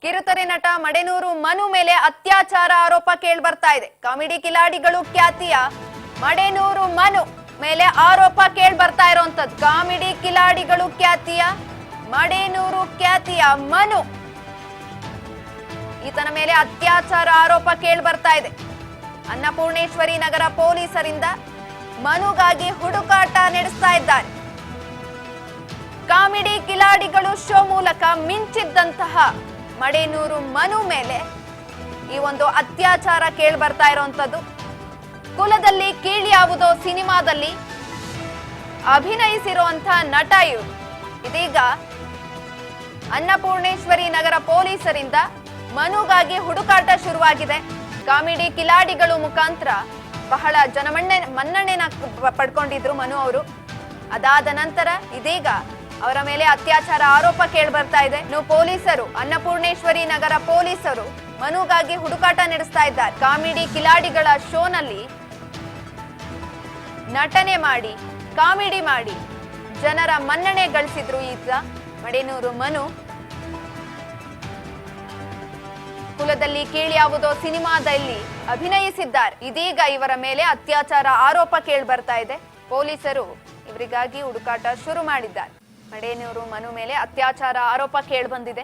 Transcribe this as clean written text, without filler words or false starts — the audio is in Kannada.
ಕಿರುತೆರೆ ನಟ ಮಡೆನೂರು ಮನು ಮೇಲೆ ಅತ್ಯಾಚಾರ ಆರೋಪ ಕೇಳಿ ಬರ್ತಾ ಇದೆ. ಕಾಮಿಡಿ ಕಿಲಾಡಿಗಳು ಖ್ಯಾತಿಯ ಮಡೆನೂರು ಮನು ಮೇಲೆ ಆರೋಪ ಕೇಳಿ ಬರ್ತಾ ಇರುವಂತದ್ದು. ಕಾಮಿಡಿ ಕಿಲಾಡಿಗಳು ಖ್ಯಾತಿಯ ಮಡೆನೂರು ಖ್ಯಾತಿಯ ಮನು ಈತನ ಮೇಲೆ ಅತ್ಯಾಚಾರ ಆರೋಪ ಕೇಳಿ ಬರ್ತಾ ಇದೆ. ಅನ್ನಪೂರ್ಣೇಶ್ವರಿ ನಗರ ಪೊಲೀಸರಿಂದ ಮನುಗಾಗಿ ಹುಡುಕಾಟ ನಡೆಸ್ತಾ ಇದ್ದಾರೆ. ಕಾಮಿಡಿ ಕಿಲಾಡಿಗಳು ಶೋ ಮೂಲಕ ಮಿಂಚಿದ್ದಂತಹ ಮಡೆನೂರು ಮನು ಮೇಲೆ ಈ ಒಂದು ಅತ್ಯಾಚಾರ ಕೇಳಿ ಬರ್ತಾ ಇರುವಂತದ್ದು. ಕುಲದಲ್ಲಿ ಕೀಳಿಯಾವುದೋ ಸಿನಿಮಾದಲ್ಲಿ ಅಭಿನಯಿಸಿರುವಂತಹ ನಟ ಇವರು. ಇದೀಗ ಅನ್ನಪೂರ್ಣೇಶ್ವರಿ ನಗರ ಪೊಲೀಸರಿಂದ ಮನುಗಾಗಿ ಹುಡುಕಾಟ ಶುರುವಾಗಿದೆ. ಕಾಮಿಡಿ ಕಿಲಾಡಿಗಳು ಮುಖಾಂತರ ಬಹಳ ಮನ್ನಣೆನ ಪಡ್ಕೊಂಡಿದ್ರು ಮನು ಅವರು. ಅದಾದ ನಂತರ ಇದೀಗ ಅವರ ಮೇಲೆ ಅತ್ಯಾಚಾರ ಆರೋಪ ಕೇಳಿ ಬರ್ತಾ ಇದೆ. ಪೊಲೀಸರು ಅನ್ನಪೂರ್ಣೇಶ್ವರಿ ನಗರ ಪೊಲೀಸರು ಮನುಗಾಗಿ ಹುಡುಕಾಟ ನಡೆಸ್ತಾ ಇದ್ದಾರೆ. ಕಾಮಿಡಿ ಕಿಲಾಡಿಗಳ ಶೋನಲ್ಲಿ ನಟನೆ ಮಾಡಿ ಕಾಮಿಡಿ ಮಾಡಿ ಜನರ ಮನ್ನಣೆ ಗಳಿಸಿದ್ರು ಈತ ಮಡೆನೂರು ಮನು. ಕುಲದಲ್ಲಿ ಕೀಳಿಯಾವುದೋ ಸಿನಿಮಾದಲ್ಲಿ ಅಭಿನಯಿಸಿದ್ದಾರೆ. ಇದೀಗ ಇವರ ಮೇಲೆ ಅತ್ಯಾಚಾರ ಆರೋಪ ಕೇಳಿ ಬರ್ತಾ ಇದೆ. ಪೊಲೀಸರು ಇವರಿಗಾಗಿ ಹುಡುಕಾಟ ಶುರು ಮಾಡಿದ್ದಾರೆ. ಮಡೆನೂರು ಮನು ಮೇಲೆ ಅತ್ಯಾಚಾರ ಆರೋಪ ಕೇಳಿ ಬಂದಿದೆ.